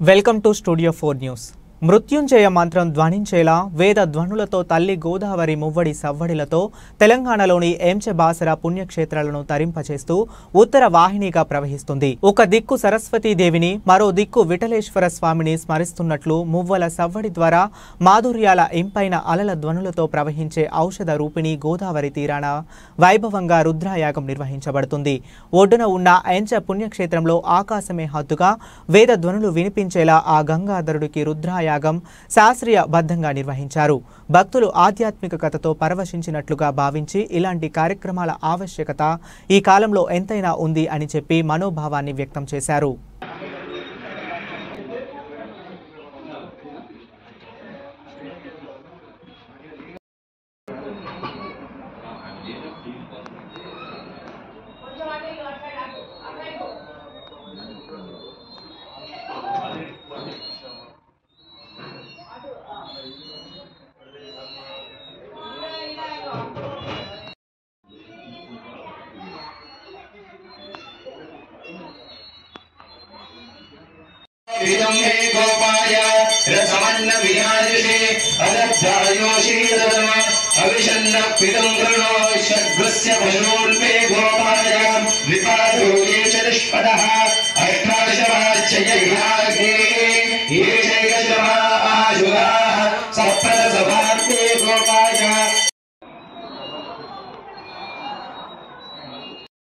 Welcome to studio 4 news. మృత్యుంజయ మంత్రం ధ్వనించేలా వేద ధ్వనులతో తల్లి గోదావరి మువ్వడి సవ్వడిలతో తెలంగాణలోని ఎంచె బాసర పుణ్యక్షేత్రాలను తరింపచేస్తూ ఉత్తర వాహినిగా ప్రవహిస్తుంది. ఒక దిక్కు సరస్వతీదేవిని, మరో దిక్కు విఠలేశ్వర స్వామిని స్మరిస్తున్నట్లు మువ్వల సవ్వడి ద్వారా మాధుర్యాల ఇంపైన అలల ధ్వనులతో ప్రవహించే ఔషధ రూపిణి గోదావరి తీరాన వైభవంగా రుద్రయాగం నిర్వహించబడుతుంది. ఒడ్డున ఉన్న ఎంచె పుణ్యక్షేత్రంలో ఆకాశమే హద్దుగా వేద ధ్వనులు వినిపించేలా ఆ గంగాధరుడికి రుద్రయాగం శాస్త్రీయ బద్ధంగా నిర్వహించారు. భక్తులు ఆధ్యాత్మిక కథతో పరవశించినట్లుగా భావించి ఇలాంటి కార్యక్రమాల ఆవశ్యకత ఈ కాలంలో ఎంతైనా ఉంది అని చెప్పి మనోభావాన్ని వ్యక్తం చేశారు. विदम्भे गोपाय रसमन्न विहारिषे अदब्धायोशीदम अविषन्न पितं कृणो षड्भस्य पशूर्पे गोपाय विपादो ये च निष्पदः अष्टादशवाच्ययः